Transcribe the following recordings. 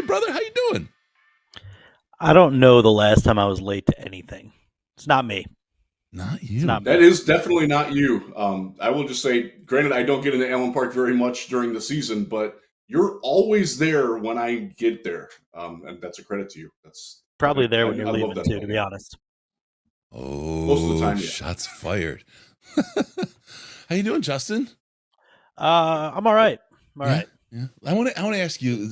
brother? How you doing? I don't know the last time I was late to anything. It's not me. Not It's you. not That me. is definitely not you. I will just say, granted, I don't get into Allen Park very much during the season, but you're always there when I get there, and that's a credit to you. Probably there I when you're love leaving that too, about to you. be honest. Most of the Oh, time, yeah. shots fired. How you doing, Justin? I'm all right. I'm all Yeah, right. yeah. I want to ask you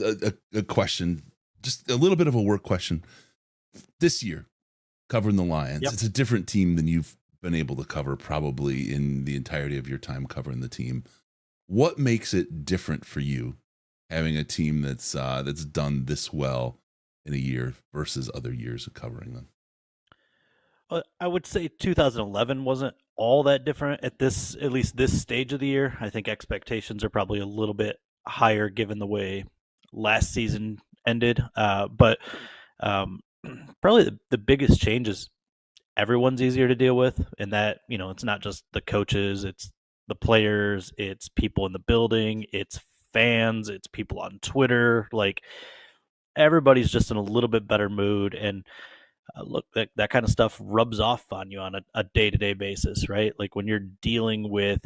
a question, just a little bit of a work question. This year, covering the Lions, Yep. it's a different team than you've been able to cover probably in the entirety of your time covering the team. What makes it different for you having a team that's done this well in a year versus other years of covering them? I would say 2011 wasn't all that different at least this stage of the year. I think expectations are probably a little bit higher given the way last season ended. But um, probably the biggest change is everyone's easier to deal with, and that it's not just the coaches, it's the players, it's people in the building, it's fans, it's people on Twitter. Like everybody's just in a little bit better mood, and look, that kind of stuff rubs off on you on a day-to-day basis, right? Like when you're dealing with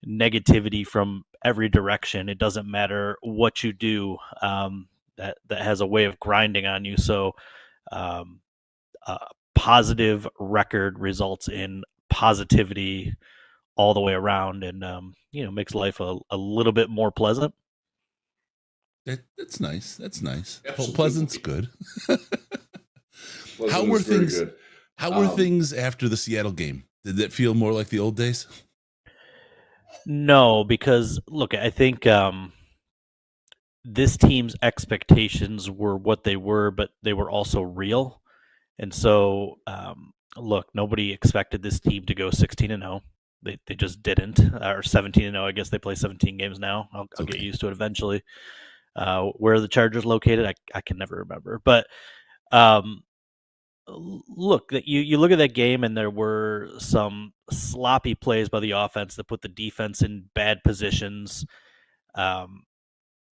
negativity from every direction, it doesn't matter what you do. That has a way of grinding on you. So um, a positive record results in positivity all the way around, and makes life a little bit more pleasant. That's nice. That's nice. Absolutely. Pleasant's good. Pleasant is very good. How were things after the Seattle game? Did it feel more like the old days? No, because look, I think this team's expectations were what they were, but they were also real. And so, look, nobody expected this team to go 16-0. They just didn't, or 17-0. I guess they play 17 games now. I'll get used to it eventually. Where are the Chargers located? I can never remember. But look, that you look at that game, and there were some sloppy plays by the offense that put the defense in bad positions. Um,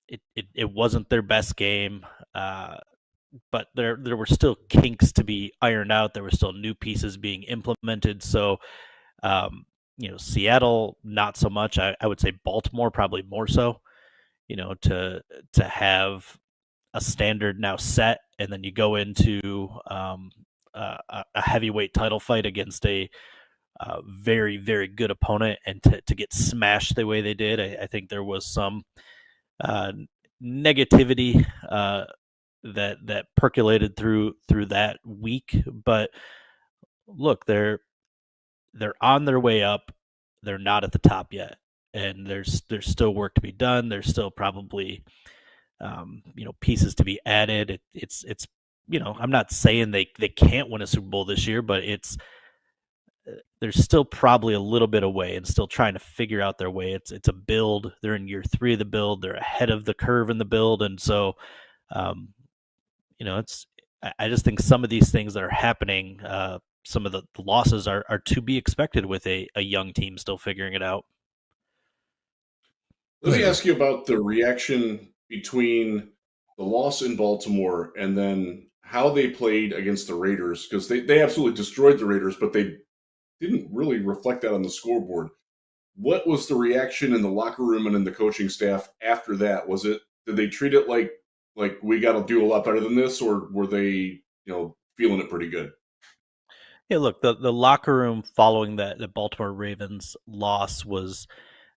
it wasn't their best game, but there were still kinks to be ironed out. There were still new pieces being implemented. So, Seattle not so much. I would say Baltimore probably more so. To have a standard now set, and then you go into a heavyweight title fight against a very, very good opponent, and to get smashed the way they did, I think there was some uh, negativity that percolated through that week. But look, they're on their way up. They're not at the top yet, and there's still work to be done. There's still probably pieces to be added. It's I'm not saying they can't win a Super Bowl this year, but there's still probably a little bit away, and still trying to figure out their way. It's a build. They're in year 3 of the build. They're ahead of the curve in the build, and so um, it's. I just think some of these things that are happening, some of the losses are to be expected with a young team still figuring it out. Let me ask you about the reaction between the loss in Baltimore and then how they played against the Raiders, because they absolutely destroyed the Raiders, but they didn't really reflect that on the scoreboard. What was the reaction in the locker room and in the coaching staff after that? Did they treat it like we got to do a lot better than this, or were they feeling it pretty good? Yeah, look, the locker room following the Baltimore Ravens loss was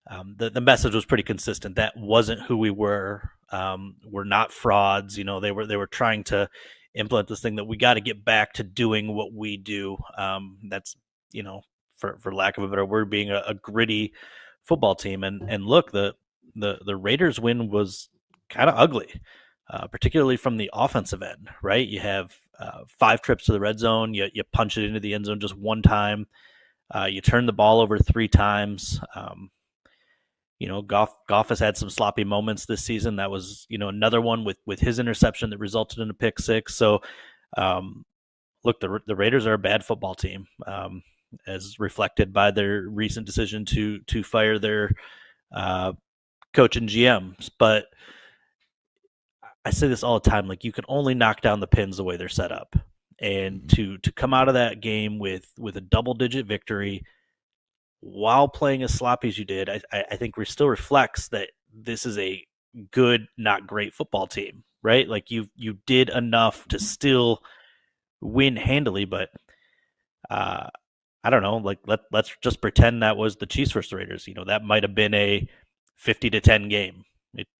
the message was pretty consistent. That wasn't who we were. We're not frauds. They were trying to implement this thing that we got to get back to doing what we do. That's for lack of a better word, being a gritty football team. And look, the Raiders win was kind of ugly, particularly from the offensive end. Right, you have 5 trips to the red zone. You punch it into the end zone just one time. You turn the ball over 3 times. Goff has had some sloppy moments this season. That was, another one with his interception that resulted in a pick 6. So, look, the Raiders are a bad football team, as reflected by their recent decision to fire their coach and GMs. But I say this all the time, like you can only knock down the pins the way they're set up. And to come out of that game with a double-digit victory while playing as sloppy as you did, I think still reflects that this is a good, not great football team, right? Like you did enough to still win handily, but I don't know. Like let's just pretend that was the Chiefs versus the Raiders. That might have been a 50-10 game.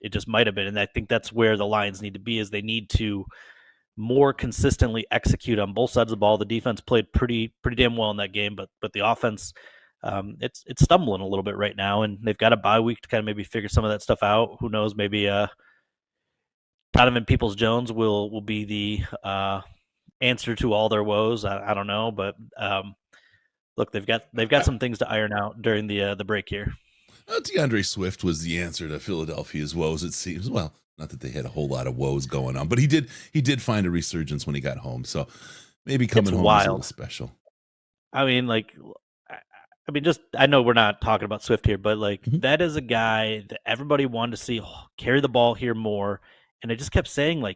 It just might have been, and I think that's where the Lions need to be. Is they need to more consistently execute on both sides of the ball. The defense played pretty damn well in that game, but the offense, it's stumbling a little bit right now, and they've got a bye week to kind of maybe figure some of that stuff out. Who knows? Maybe Donovan Peoples-Jones will be the answer to all their woes. I don't know, but look, they've got some things to iron out during the break here. DeAndre Swift was the answer to Philadelphia's woes, it seems. Well, not that they had a whole lot of woes going on, but he did find a resurgence when he got home. So maybe coming home is a little special. I mean, just I know we're not talking about Swift here, but that is a guy that everybody wanted to see carry the ball here more, and I just kept saying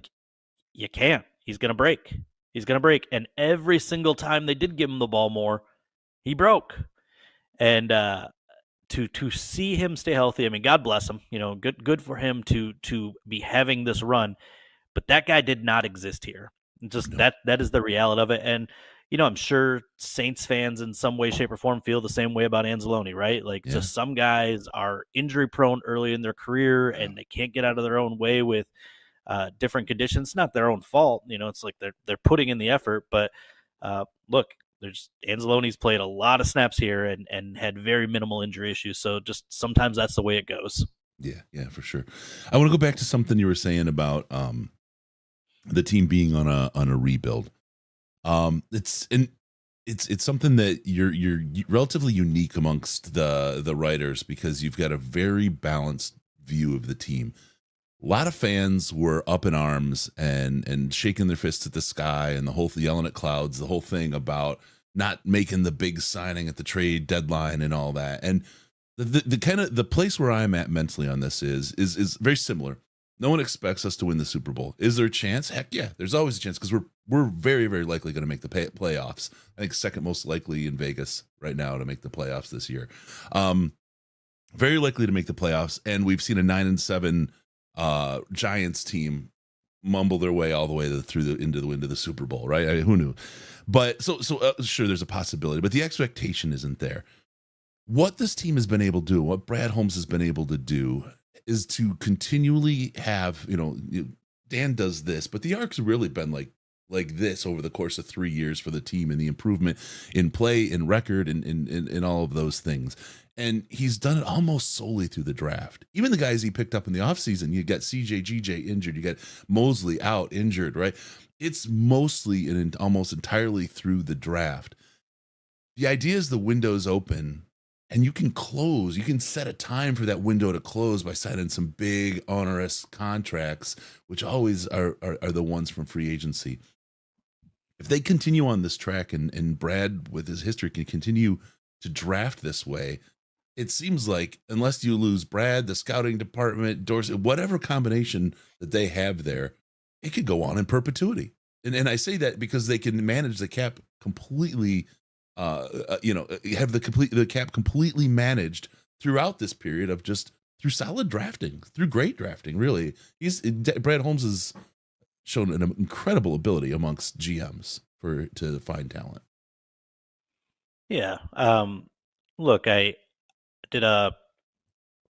you can't. He's gonna break. He's gonna break, and every single time they did give him the ball more, he broke. And to see him stay healthy, I mean, God bless him. Good for him to be having this run, but that guy did not exist here. Just no. That is the reality of it. And I'm sure Saints fans in some way, shape, or form feel the same way about Anzalone, right? Just some guys are injury prone early in their career, and they can't get out of their own way with different conditions. It's not their own fault. It's like they're putting in the effort, but look. Anzalone's played a lot of snaps here and had very minimal injury issues. So just sometimes that's the way it goes. Yeah, for sure. I want to go back to something you were saying about the team being on a rebuild. It's something that you're relatively unique amongst the writers because you've got a very balanced view of the team. A lot of fans were up in arms and shaking their fists at the sky and yelling at clouds, the whole thing about not making the big signing at the trade deadline and all that. And the kind of the place where I'm at mentally on this is very similar. No one expects us to win the Super Bowl. Is there a chance? Heck yeah, there's always a chance because we're very, very likely going to make the playoffs. I think second most likely in Vegas right now to make the playoffs this year. Very likely to make the playoffs, and we've seen a 9-7 Giants team mumble their way all the way into the Super Bowl, right? Who knew? But so sure, there's a possibility, but the expectation isn't there. What this team has been able to do, what Brad Holmes has been able to do, is to continually have, Dan does this, but the arc's really been like this over the course of 3 years for the team and the improvement in play, in record, and in all of those things. And he's done it almost solely through the draft. Even the guys he picked up in the offseason, you got CJ, GJ injured, you got Mosley out injured, right? It's mostly and almost entirely through the draft. The idea is the window's open and you can close. You can set a time for that window to close by signing some big onerous contracts, which always are the ones from free agency. If they continue on this track and Brad with his history can continue to draft this way, it seems like unless you lose Brad, the scouting department, Dorsey, whatever combination that they have there, it could go on in perpetuity. And I say that because they can manage the cap completely, have the cap completely managed throughout this period of just through solid drafting, through great drafting. Really, Brad Holmes has shown an incredible ability amongst GMs to find talent. Yeah. Look, I did a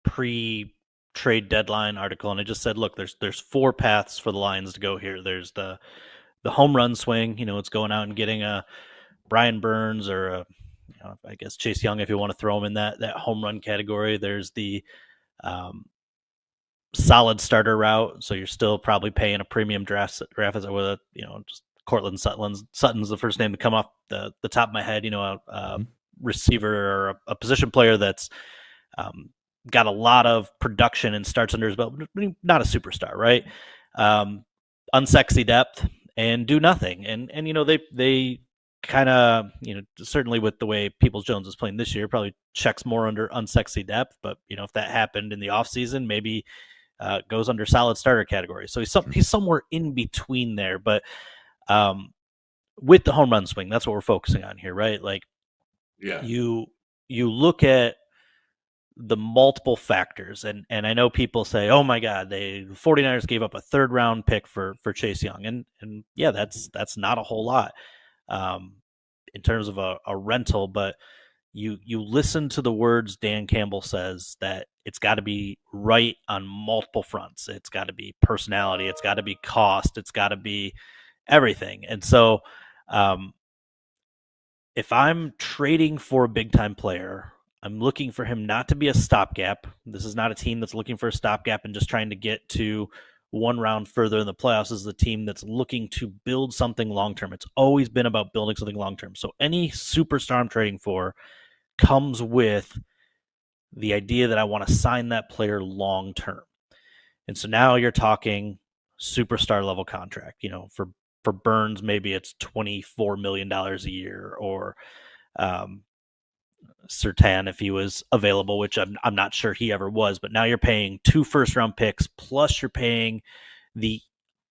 pre-trade deadline article, and I just said, look, there's 4 paths for the Lions to go here. There's the home run swing. It's going out and getting a Brian Burns or I guess Chase Young if you want to throw him in that home run category. There's the solid starter route, so you're still probably paying a premium draft as with just Cortland Sutton's the first name to come off the top of my head. Receiver or a position player that's got a lot of production and starts under his belt, but not a superstar, right? Unsexy depth and do nothing. And they kind of, certainly with the way Peoples-Jones is playing this year, probably checks more under unsexy depth. But, if that happened in the offseason, maybe goes under solid starter category. So he's somewhere in between there. But with the home run swing, that's what we're focusing on here, right? Like, you look at the multiple factors, and I know people say, oh my God, the 49ers gave up a 3rd round pick for Chase Young. And yeah, that's not a whole lot in terms of a rental, but you listen to the words Dan Campbell says, that it's got to be right on multiple fronts. It's got to be personality. It's got to be cost. It's got to be everything. And so if I'm trading for a big time player, I'm looking for him not to be a stopgap. This is not a team that's looking for a stopgap and just trying to get to one round further in the playoffs. This is a team that's looking to build something long-term. It's always been about building something long-term. So any superstar I'm trading for comes with the idea that I want to sign that player long-term. And so now you're talking superstar level contract. For Burns, maybe it's $24 million a year, or Surtain if he was available, which I'm not sure he ever was. But now you're paying 2 first-round picks, plus you're paying the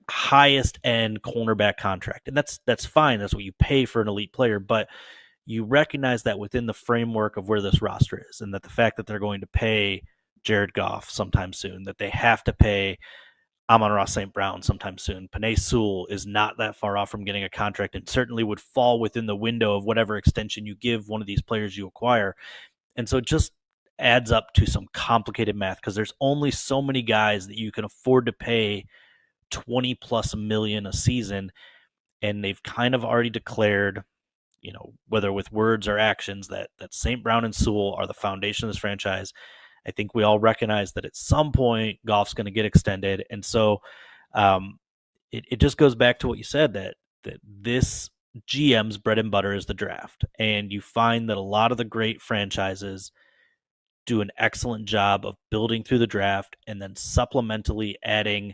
highest end cornerback contract. And that's fine. That's what you pay for an elite player. But you recognize that within the framework of where this roster is, and that the fact that they're going to pay Jared Goff sometime soon, that they have to pay Amon-Ra St. Brown sometime soon. Penei Sewell is not that far off from getting a contract, and certainly would fall within the window of whatever extension you give one of these players you acquire. And so it just adds up to some complicated math, because there's only so many guys that you can afford to pay 20 plus million a season. And they've kind of already declared, whether with words or actions, that St. Brown and Sewell are the foundation of this franchise. I think we all recognize that at some point Goff's going to get extended. And so it just goes back to what you said, that this GM's bread and butter is the draft. And you find that a lot of the great franchises do an excellent job of building through the draft and then supplementally adding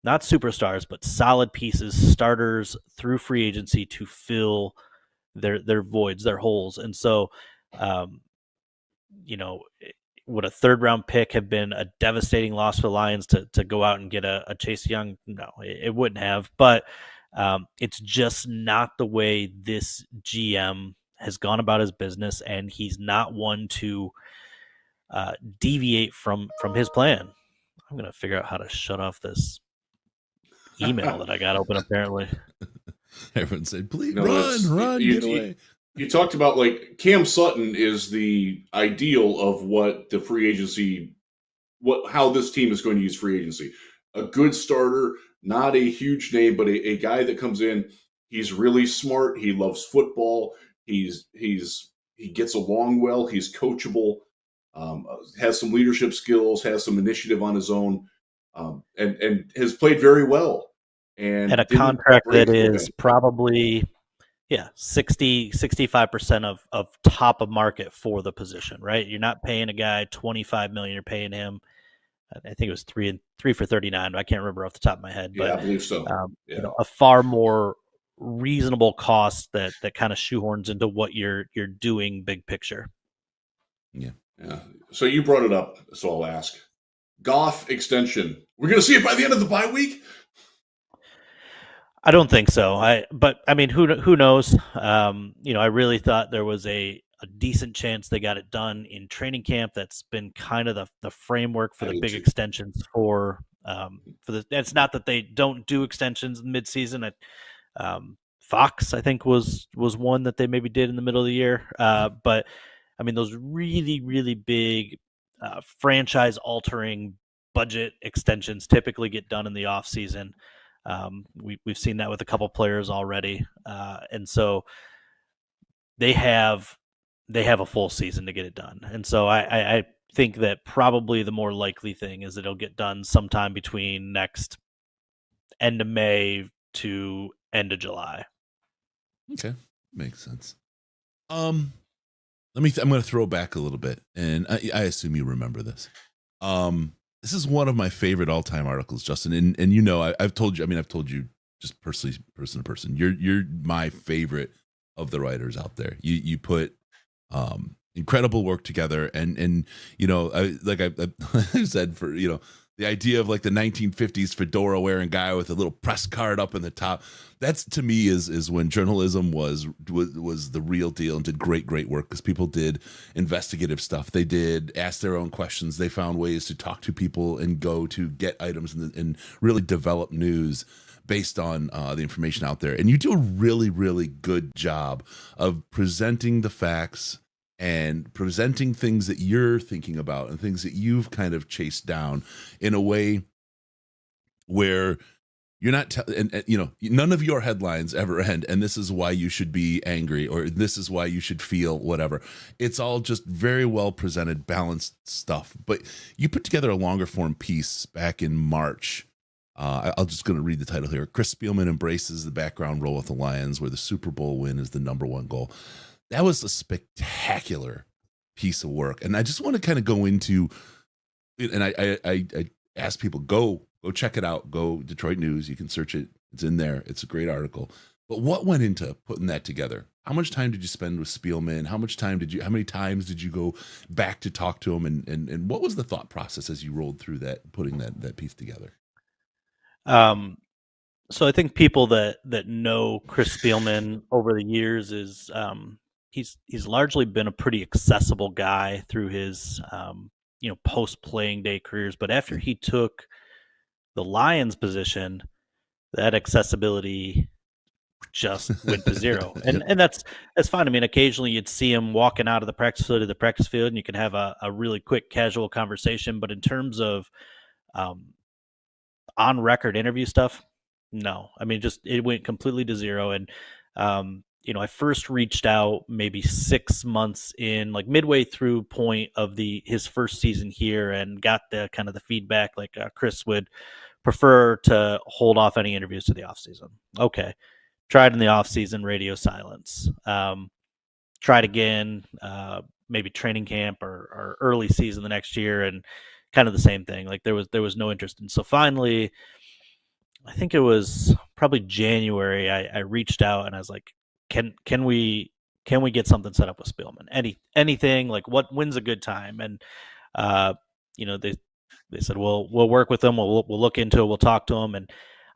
not superstars, but solid pieces, starters through free agency to fill their voids, their holes. And so, would a 3rd round pick have been a devastating loss for the Lions to go out and get a Chase Young? No, it wouldn't have. But it's just not the way this GM has gone about his business, and he's not one to deviate from his plan. I'm going to figure out how to shut off this email that I got open, apparently. Everyone said, please run, get away. You talked about, like, Cam Sutton is the ideal of what the free agency, how this team is going to use free agency. A good starter, not a huge name, but a guy that comes in. He's really smart. He loves football. He gets along well. He's coachable. Has some leadership skills. Has some initiative on his own, and has played very well. And a contract that is probably 65% of top of market for the position, right? You're not paying a guy $25 million. You're paying him, I think it was 3 for $39. I can't remember off the top of my head, but I believe so. A far more reasonable cost that kind of shoehorns into what you're doing big picture. Yeah. So you brought it up, so I'll ask. Goff extension. We're going to see it by the end of the bye week? I don't think so. But who knows? I really thought there was a decent chance they got it done in training camp. That's been kind of the framework for the big extensions for the. It's not that they don't do extensions midseason. Fox, I think, was one that they maybe did in the middle of the year. But those really, really big franchise-altering budget extensions typically get done in the offseason. We've seen that with a couple players already, and so they have a full season to get it done. And so I think that probably the more likely thing is that it'll get done sometime between next end of May to end of July. Okay, makes sense. I'm going to throw back a little bit, and I assume you remember this. This is one of my favorite all-time articles, Justin, and I've told you just personally, person to person, you're my favorite of the writers out there. You put incredible work together, and I said, for The idea of like the 1950s fedora wearing guy with a little press card up in the top. That's to me is when journalism was the real deal and did great work, because people did investigative stuff. They did ask their own questions. They found ways to talk to people and go to get items and really develop news based on the information out there. And you do a really good job of presenting the facts and presenting things that you're thinking about and things that you've kind of chased down in a way where you're not and you know, none of your headlines ever end and this is why you should be angry or this is why you should feel whatever. It's all just very well presented, balanced stuff. But you put together a longer form piece back in March. I'm just going to read the title here. Chris Spielman embraces the background role with the Lions, where the Super Bowl win is the #1 goal. That was a spectacular piece of work. And I just want to kind of go into it. And I ask people, go check it out. Go Detroit News. You can search it. It's in there. It's a great article. But what went into putting that together? How much time did you spend with Spielman? How many times did you go back to talk to him? And what was the thought process as you rolled through that, putting that piece together? So I think people that know Chris Spielman over the years is he's largely been a pretty accessible guy through his post playing day careers. But after he took the Lions position, that accessibility just went to zero. And that's fine. I mean, occasionally you'd see him walking out of the practice field to the practice field, and you can have a really quick, casual conversation. But in terms of on record interview stuff, no. I mean, just it went completely to zero. And I first reached out maybe 6 months in, like midway through point of his first season here, and got the kind of the feedback like Chris would prefer to hold off any interviews to the offseason. Okay. Tried in the offseason, radio silence. Tried again, maybe training camp or early season the next year, and kind of the same thing. Like there was no interest. And so finally, I think it was probably January, I reached out and I was like, can we get something set up with Spielman? Anything, like when's a good time? And they said, we'll work with them. We'll look into it. We'll talk to him. And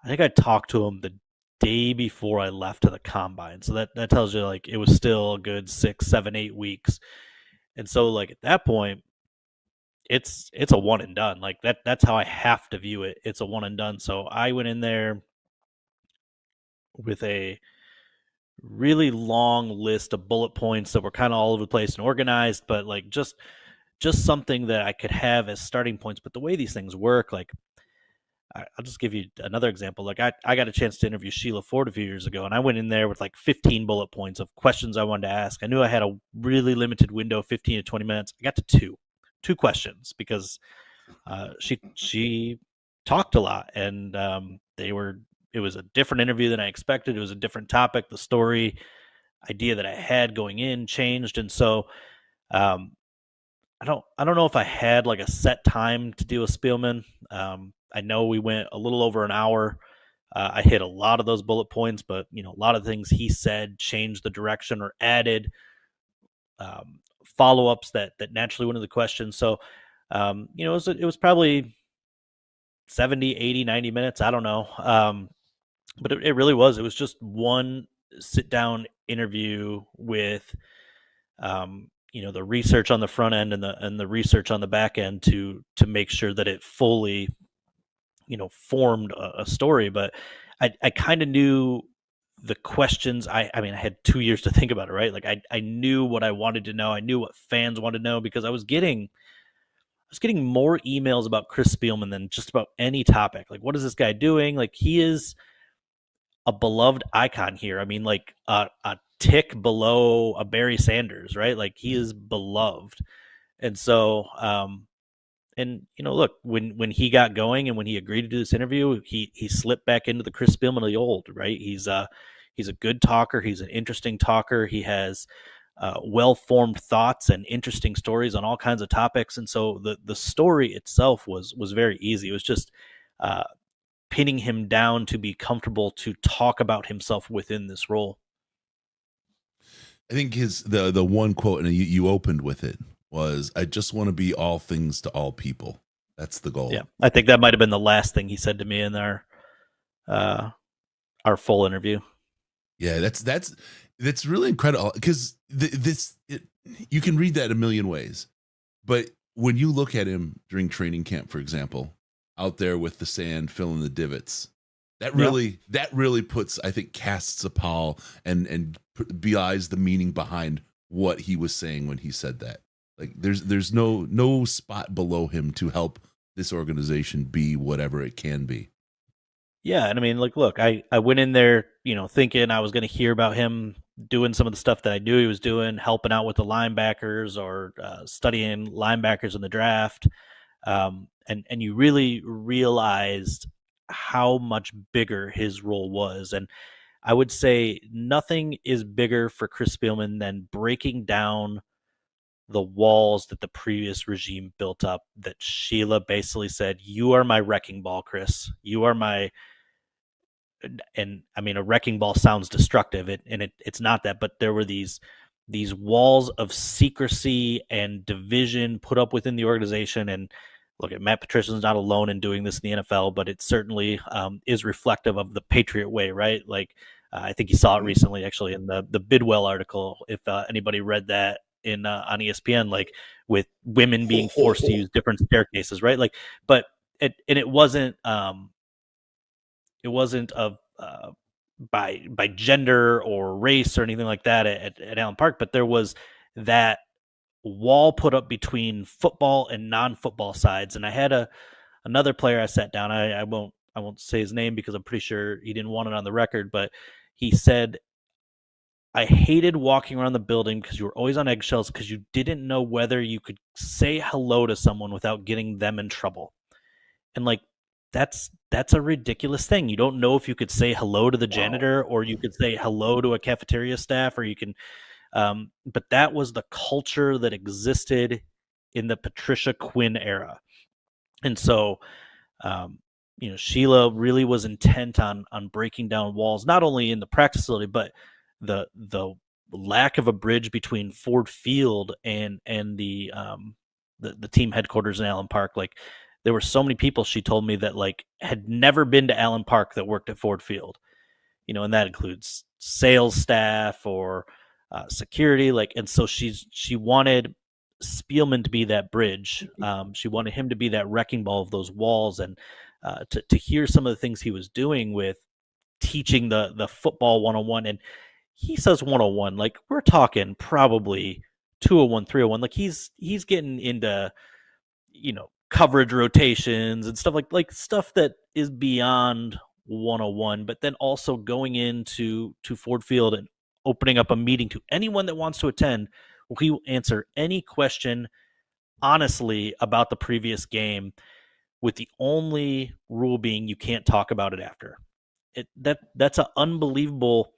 I think I talked to him the day before I left to the combine. So that tells you like it was still a good 6, 7, 8 weeks. And so like at that point, it's a one and done. Like that's how I have to view it. It's a one and done. So I went in there with a really long list of bullet points that were kind of all over the place and organized, but like just something that I could have as starting points. But the way these things work, like I'll just give you another example. Like I got a chance to interview Sheila Ford a few years ago, and I went in there with like 15 bullet points of questions I wanted to ask. I knew I had a really limited window, 15 to 20 minutes. I got to two questions because she talked a lot, and it was a different interview than I expected. It was a different topic. The story idea that I had going in changed. And so I don't know if I had like a set time to deal with Spielman. I know we went a little over an hour. I hit a lot of those bullet points, but a lot of things he said changed the direction or added follow-ups that naturally went into the question. So it was probably 70, 80, 90 minutes. I don't know. But it really was. It was just one sit-down interview with, the research on the front end and the research on the back end to make sure that it fully, formed a story. But I kind of knew the questions. I mean, I had 2 years to think about it, right? Like I knew what I wanted to know. I knew what fans wanted to know because I was getting more emails about Chris Spielman than just about any topic. Like, what is this guy doing? Like, he is a beloved icon here. I mean, like a tick below a Barry Sanders, right? Like he is beloved. And so, look, when he got going and when he agreed to do this interview, he slipped back into the Chris Spielman of the old, right? He's a good talker. He's an interesting talker. He has well-formed thoughts and interesting stories on all kinds of topics. And so the story itself was very easy. It was just pinning him down to be comfortable to talk about himself within this role. I think the one quote, and you opened with it, was, "I just want to be all things to all people." That's the goal. Yeah, I think that might have been the last thing he said to me in our full interview. Yeah, that's really incredible because you can read that a million ways, but when you look at him during training camp, for example, out there with the sand filling the divots, that really puts, I think, casts a pall and belies the meaning behind what he was saying when he said that. Like there's no spot below him to help this organization be whatever it can be. Yeah, and I mean, like, look, I went in there, thinking I was going to hear about him doing some of the stuff that I knew he was doing, helping out with the linebackers or studying linebackers in the draft, and you really realized how much bigger his role was. And I would say nothing is bigger for Chris Spielman than breaking down the walls that the previous regime built up, that Sheila basically said, "You are my wrecking ball, Chris. You are my," and I mean, a wrecking ball sounds destructive, it's not that, but there were these walls of secrecy and division put up within the organization. And look, Matt Patricia's not alone in doing this in the NFL, but it certainly is reflective of the Patriot way, right? Like, I think you saw it recently, actually, in the Bidwell article. If anybody read that on ESPN, like with women being forced to use different staircases, right? Like, but it wasn't of by gender or race or anything like that at Allen Park, but there was that wall put up between football and non-football sides. And I had another player I sat down. I won't say his name because I'm pretty sure he didn't want it on the record, but he said, "I hated walking around the building because you were always on eggshells because you didn't know whether you could say hello to someone without getting them in trouble." And like, that's a ridiculous thing. You don't know if you could say hello to the janitor or you could say hello to a cafeteria staff, or you can, but that was the culture that existed in the Patricia Quinn era. And so, Sheila really was intent on breaking down walls, not only in the practice facility, but the lack of a bridge between Ford Field and the team headquarters in Allen Park. Like, there were so many people, she told me, that like had never been to Allen Park that worked at Ford Field, and that includes sales staff or security. Like, and so she wanted Spielman to be that bridge. She wanted him to be that wrecking ball of those walls, and to hear some of the things he was doing with teaching the football 101. And he says 101, like we're talking probably 201, 301. Like he's getting into, coverage rotations and stuff like stuff that is beyond 101, but then also going into Ford Field and opening up a meeting to anyone that wants to attend. He will answer any question honestly about the previous game, with the only rule being you can't talk about it after. That's an unbelievable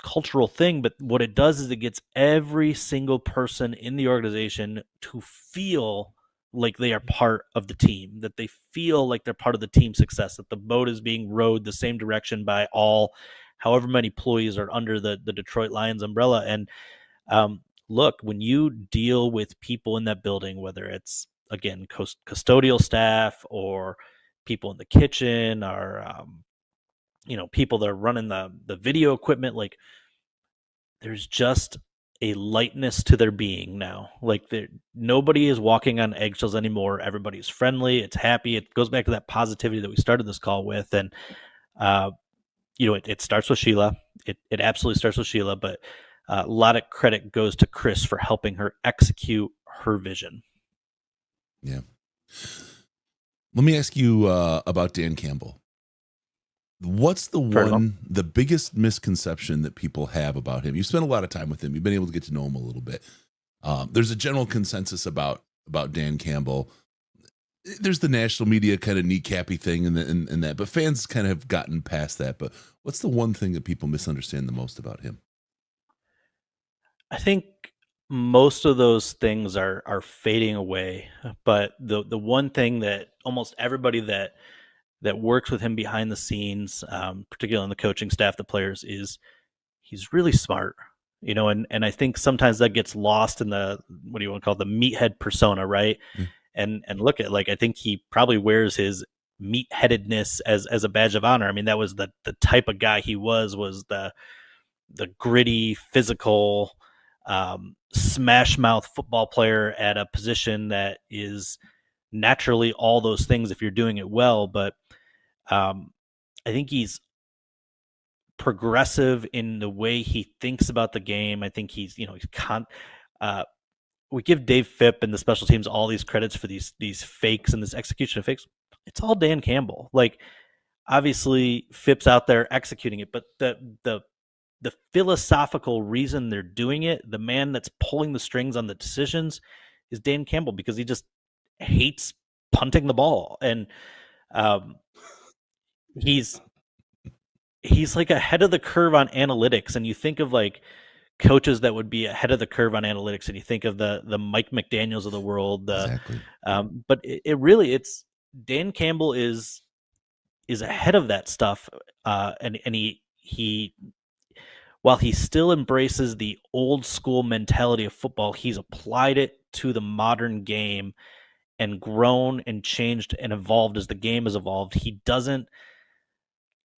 cultural thing, but what it does is it gets every single person in the organization to feel like they are part of the team, that they feel like they're part of the team success, that the boat is being rowed the same direction by however many employees are under the Detroit Lions umbrella. And look, when you deal with people in that building, whether it's, again, custodial staff or people in the kitchen or people that are running the video equipment, like there's just a lightness to their being now. Like nobody is walking on eggshells anymore. Everybody's friendly. It's happy. It goes back to that positivity that we started this call with. And, it starts with Sheila. It absolutely starts with Sheila, but a lot of credit goes to Chris for helping her execute her vision. Yeah. Let me ask you about Dan Campbell. What's the biggest misconception that people have about him? You spent a lot of time with him. You've been able to get to know him a little bit. There's a general consensus about Dan Campbell. There's the national media kind of kneecappy thing and that, but fans kind of have gotten past that. But what's the one thing that people misunderstand the most about him? I think most of those things are fading away, but the one thing that almost everybody that works with him behind the scenes, particularly on the coaching staff, the players, is he's really smart, and I think sometimes that gets lost in the, what do you want to call it, the meathead persona, right? and look at, like, I think he probably wears his meatheadedness as a badge of honor. I mean, that was the type of guy he was the gritty, physical, smash mouth football player at a position that is naturally all those things if you're doing it well. But I think he's progressive in the way he thinks about the game. I think he's we give Dave Phipp and the special teams all these credits for these fakes and this execution of fakes. It's all Dan Campbell. Like, obviously Phipp's out there executing it, but the philosophical reason they're doing it, the man that's pulling the strings on the decisions, is Dan Campbell, because he just hates punting the ball. And he's like ahead of the curve on analytics. And you think of like coaches that would be ahead of the curve on analytics, and you think of the Mike McDaniels of the world. Exactly. But it's Dan Campbell is ahead of that stuff. And he while he still embraces the old school mentality of football, he's applied it to the modern game and grown and changed and evolved as the game has evolved. He doesn't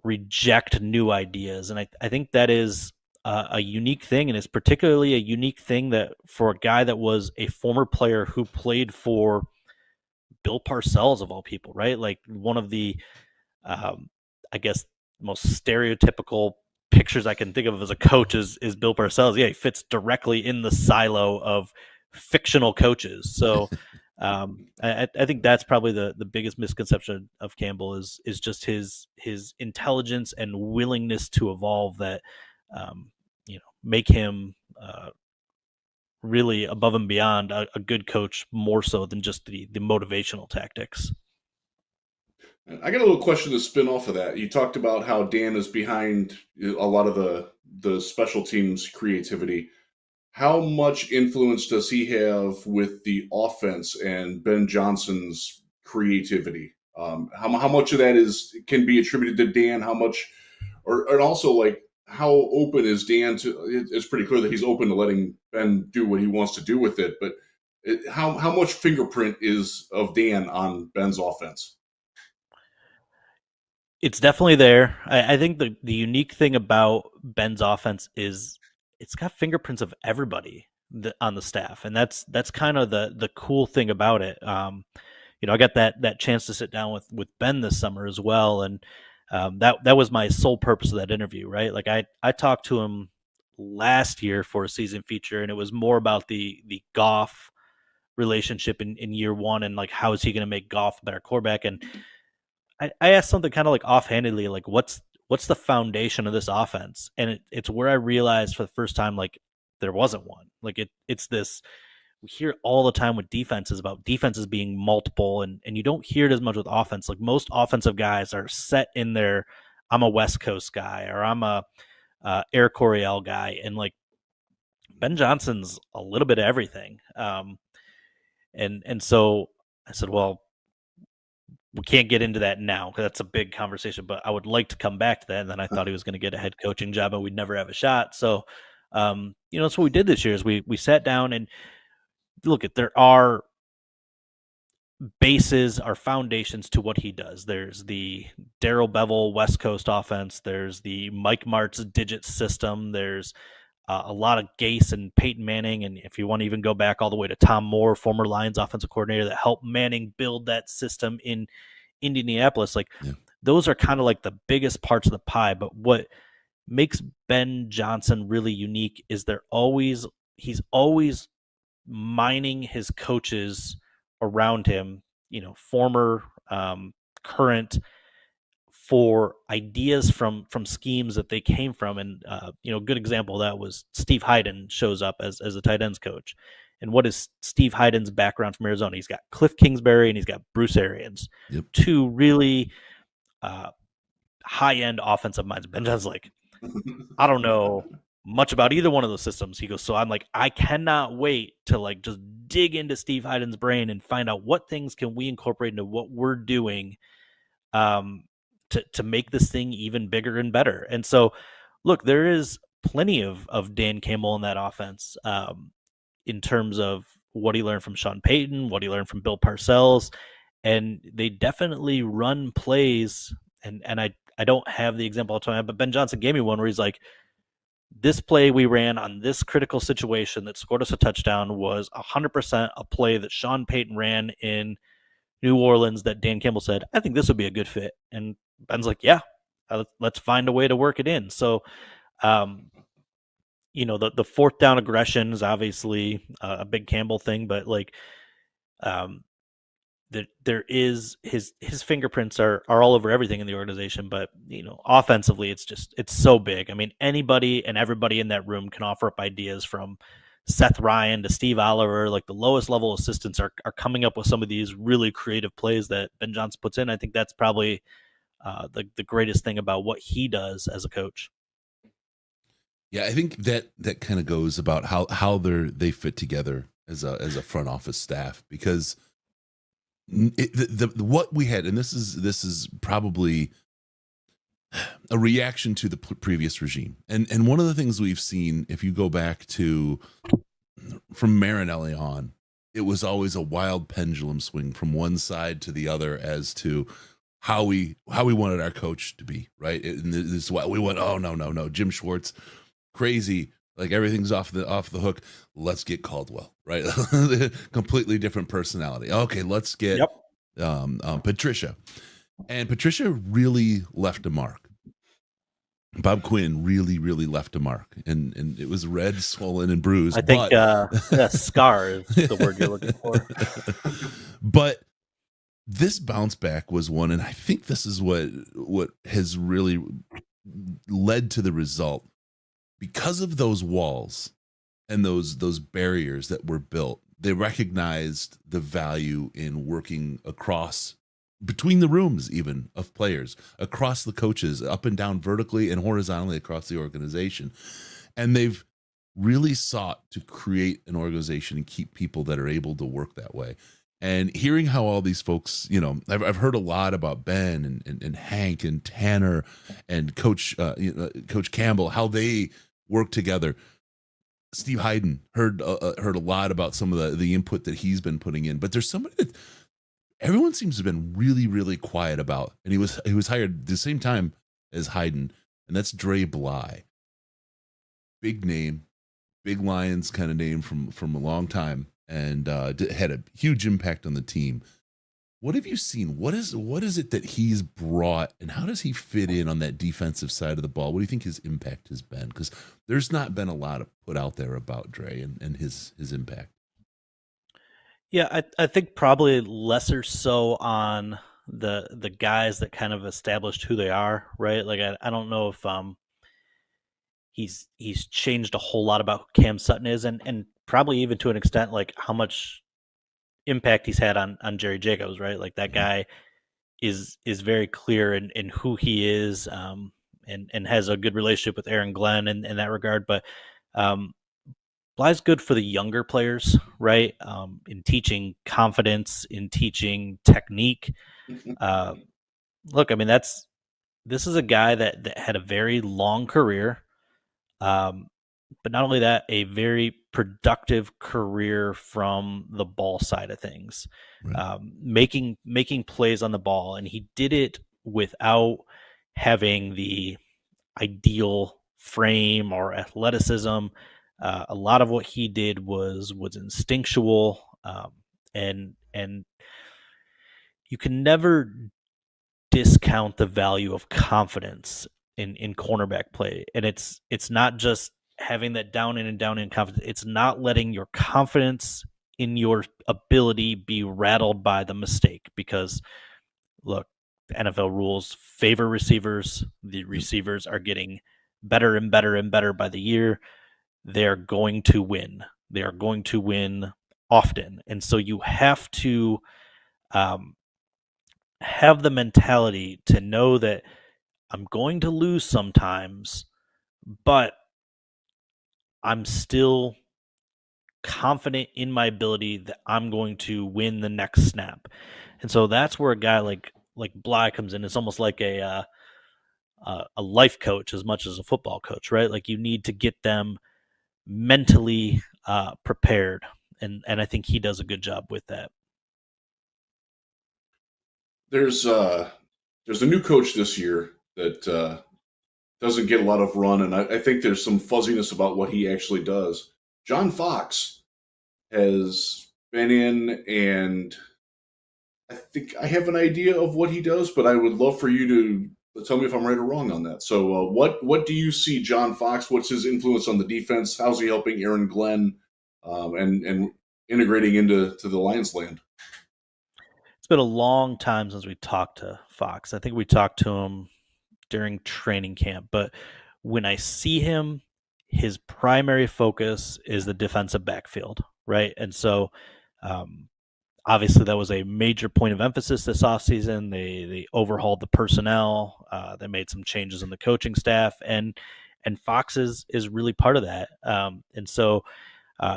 reject new ideas. And I think that is a unique thing, and it's particularly a unique thing that for a guy that was a former player who played for Bill Parcells, of all people, right? Like, one of the, I guess, most stereotypical pictures I can think of as a coach is Bill Parcells. Yeah, he fits directly in the silo of fictional coaches. So I think that's probably the biggest misconception of Campbell is just his intelligence and willingness to evolve that make him really above and beyond a good coach, more so than just the motivational tactics. I got a little question to spin off of that. You talked about how Dan is behind a lot of the special teams creativity. How much influence does he have with the offense and Ben Johnson's creativity? How much of that can be attributed to Dan? How much, and also, like, how open is Dan to? It's pretty clear that he's open to letting Ben do what he wants to do with it. But how much fingerprint is of Dan on Ben's offense? It's definitely there. I think the unique thing about Ben's offense is it's got fingerprints of everybody on the staff, and that's kind of the cool thing about it. I got that chance to sit down with Ben this summer as well, and that was my sole purpose of that interview, right? Like, I talked to him last year for a season feature, and it was more about the Goff relationship in year one, and like, how is he going to make Goff a better quarterback? And I asked something kind of like offhandedly, like, what's the foundation of this offense? And it's where I realized for the first time, like, there wasn't one. Like, it's this, we hear all the time with defenses about defenses being multiple, and you don't hear it as much with offense. Like, most offensive guys are set in their, I'm a West Coast guy, or I'm a Air Coryell guy. And like, Ben Johnson's a little bit of everything. And so I said, well, we can't get into that now because that's a big conversation, but I would like to come back to that. And then I thought he was going to get a head coaching job and we'd never have a shot. So, that's what we did this year is we sat down and look at, there are bases, are foundations to what he does. There's the Darrell Bevel West Coast offense. There's the Mike Martz digit system. There's a lot of Gase and Peyton Manning. And if you want to even go back all the way to Tom Moore, former Lions offensive coordinator, that helped Manning build that system in Indianapolis. Like, those are kind of like the biggest parts of the pie. But what makes Ben Johnson really unique is he's always mining his coaches around him, former, current, for ideas from schemes that they came from. And, a good example of that was Steve Hyden shows up as a tight ends coach. And what is Steve Hyden's background from Arizona? He's got Cliff Kingsbury and he's got Bruce Arians, two really high-end offensive minds. Ben Johnson's like, I don't know much about either one of those systems. He goes, so I'm like, I cannot wait to like just dig into Steve Hyden's brain and find out what things can we incorporate into what we're doing to make this thing even bigger and better. And so, look, there is plenty of Dan Campbell in that offense in terms of what he learned from Sean Payton, what he learned from Bill Parcells, and they definitely run plays. And I don't have the example all the time, but Ben Johnson gave me one where he's like, this play we ran on this critical situation that scored us a touchdown was 100% a play that Sean Payton ran in New Orleans that Dan Campbell said, I think this would be a good fit. And Ben's like, yeah, let's find a way to work it in. So, the fourth down aggression is obviously a big Campbell thing, but like, there is his fingerprints are all over everything in the organization, but offensively it's so big. I mean, anybody and everybody in that room can offer up ideas, from Seth Ryan to Steve Oliver. Like, the lowest level assistants are coming up with some of these really creative plays that Ben Johnson puts in. I think that's probably the greatest thing about what he does as a coach. Yeah, I think that kind of goes about how they fit together as a front office staff, because what we had, and this is probably a reaction to the previous regime, and one of the things we've seen, if you go back to from Marinelli on, it was always a wild pendulum swing from one side to the other as to how we wanted our coach to be, right? And this is why we went, oh no, Jim Schwartz, crazy. Like, everything's off the hook. Let's get Caldwell, right? Completely different personality. Okay, let's get Patricia. And Patricia really left a mark. Bob Quinn really, really left a mark. And it was red, swollen, and bruised. I think scar is the word you're looking for. But this bounce back was one, and I think this is what has really led to the result. Because of those walls and those barriers that were built, they recognized the value in working across, between the rooms even, of players, across the coaches, up and down, vertically and horizontally across the organization. And they've really sought to create an organization and keep people that are able to work that way. And hearing how all these folks, I've heard a lot about Ben and Hank and Tanner and Coach Campbell, how they work together. Steve Hayden heard a lot about some of the input that he's been putting in. But there's somebody that everyone seems to have been really, really quiet about, and he was hired at the same time as Hayden, and that's Dre Bly. Big name, big Lions kind of name from a long time. And had a huge impact on the team. What have you seen? What is it that he's brought, and how does he fit in on that defensive side of the ball? What do you think his impact has been? Because there's not been a lot of put out there about Dre and his impact. Yeah, I think probably lesser so on the guys that kind of established who they are, right? Like, I don't know if he's changed a whole lot about who Cam Sutton is, and probably even to an extent, like, how much impact he's had on Jerry Jacobs, right? Like, that guy is very clear in who he is, and has a good relationship with Aaron Glenn in that regard. But Bly's good for the younger players, right? In teaching confidence, in teaching technique. Look, I mean, this is a guy that had a very long career. But not only that, a very productive career from the ball side of things, right. Making plays on the ball, and he did it without having the ideal frame or athleticism. A lot of what he did was instinctual, and you can never discount the value of confidence in cornerback play. And it's not just having that down in confidence. It's not letting your confidence in your ability be rattled by the mistake, because look, the NFL rules favor receivers. The receivers are getting better and better and better by the year. They're going to win. They are going to win often. And so you have to have the mentality to know that I'm going to lose sometimes, but I'm still confident in my ability that I'm going to win the next snap. And so that's where a guy like Bly comes in. It's almost like a life coach as much as a football coach, right? Like, you need to get them mentally prepared. And I think he does a good job with that. There's a new coach this year that doesn't get a lot of run, and I think there's some fuzziness about what he actually does. John Fox has been in, and I think I have an idea of what he does, but I would love for you to tell me if I'm right or wrong on that. So, what do you see John Fox? What's his influence on the defense? How's he helping Aaron Glenn and integrating into the Lions land? It's been a long time since we talked to Fox. I think we talked to him during training camp, but when I see him, his primary focus is the defensive backfield, right? And so, um, obviously, that was a major point of emphasis this offseason. They overhauled the personnel. They made some changes in the coaching staff, and Fox is really part of that. And so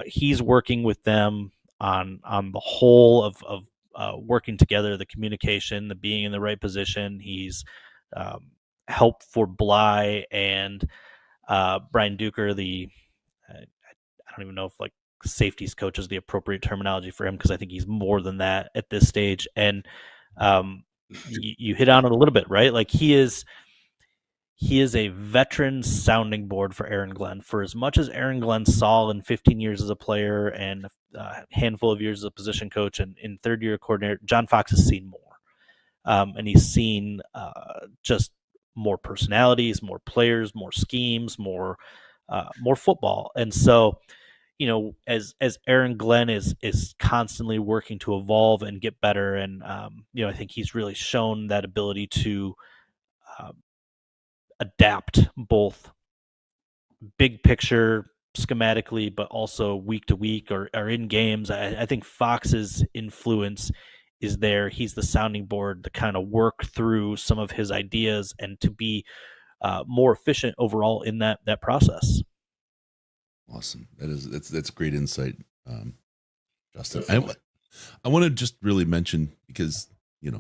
he's working with them on the whole of working together, the communication, the being in the right position. He's helped for Bly and Brian Duker, I don't even know if like safeties coach is the appropriate terminology for him, because I think he's more than that at this stage. And you hit on it a little bit, right? Like he is a veteran sounding board for Aaron Glenn. For as much as Aaron Glenn saw in 15 years as a player and a handful of years as a position coach and in third year coordinator, John Fox has seen more. And he's seen just more personalities, more players, more schemes, more football. And so, as Aaron Glenn is constantly working to evolve and get better, and I think he's really shown that ability to adapt both big picture schematically, but also week to week or in games. I think Fox's influence is there. He's the sounding board to kind of work through some of his ideas and to be more efficient overall in that process. Awesome. That's great insight, Justin. I want to just really mention, because we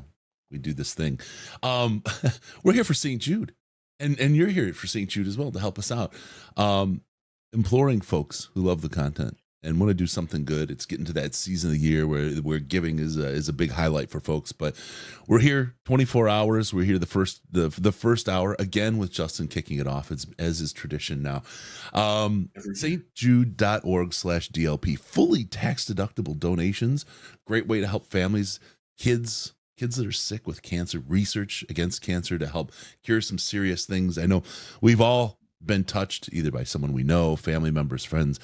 do this thing. We're here for St. Jude, and you're here for St. Jude as well to help us out. Imploring folks who love the content and want to do something good. It's getting to that season of the year where giving is a big highlight for folks. But we're here 24 hours. We're here the first hour again with Justin kicking it off, as is tradition now. stjude.org/DLP, fully tax deductible donations. Great way to help families, kids that are sick with cancer, research against cancer to help cure some serious things. I know we've all been touched either by someone we know, family members, friends,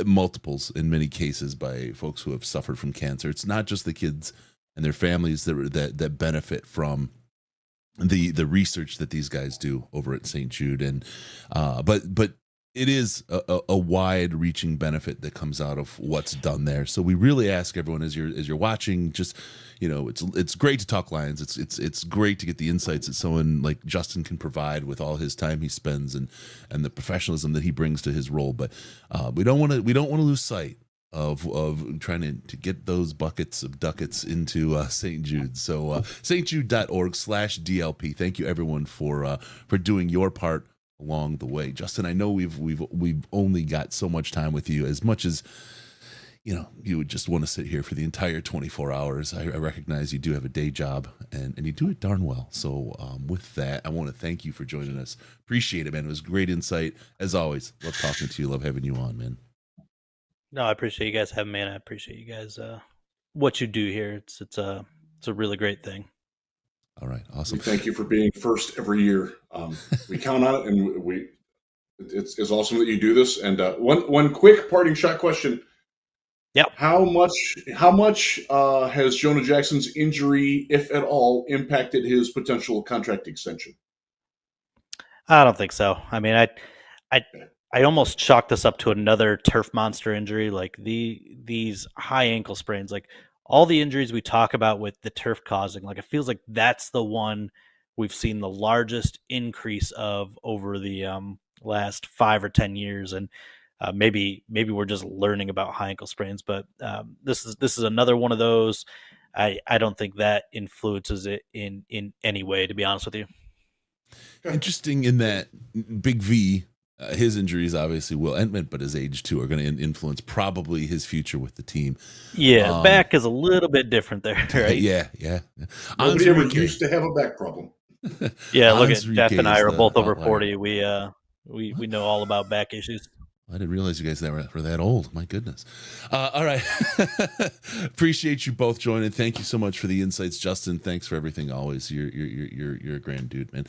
multiples in many cases by folks who have suffered from cancer. It's not just the kids and their families that benefit from the research that these guys do over at St. Jude, and but it is a wide-reaching benefit that comes out of what's done there. So we really ask everyone, as you're watching, just it's great to talk Lions. It's great to get the insights that someone like Justin can provide with all his time he spends and the professionalism that he brings to his role. But we don't want to lose sight of trying to get those buckets of ducats into St. Jude. So stjude.org/DLP. Thank you everyone for doing your part along the way. Justin, I know we've only got so much time with you. As much as you would just want to sit here for the entire 24 hours. I recognize you do have a day job, and you do it darn well. So with that, I want to thank you for joining us. Appreciate it, man. It was great insight as always. Love talking to you. Love having you on, man. No, I appreciate you guys having me, and I appreciate you guys what you do here. It's a really great thing. All right, awesome. We thank you for being first every year. We count on it, and it's awesome that you do this. And one quick parting shot question. Yeah. How much has Jonah Jackson's injury, if at all, impacted his potential contract extension? I don't think so. I mean, I almost chalked this up to another turf monster injury, like these high ankle sprains, like all the injuries we talk about with the turf causing. Like it feels like that's the one we've seen the largest increase of over the last 5 or 10 years, and maybe we're just learning about high ankle sprains, but this is another one of those. I don't think that influences it in any way, to be honest with you. Interesting in that Big V his injuries obviously will, but his age too, are going to influence probably his future with the team. Yeah, back is a little bit different there, right? Yeah. Nobody ever used to have a back problem. Yeah, look at Jeff and I are both over outlier. 40. We know all about back issues. I didn't realize you guys were that old. My goodness. All right. Appreciate you both joining. Thank you so much for the insights, Justin. Thanks for everything always. You're a grand dude, man.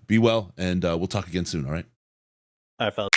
Be well, and we'll talk again soon. All right. All right, fellas.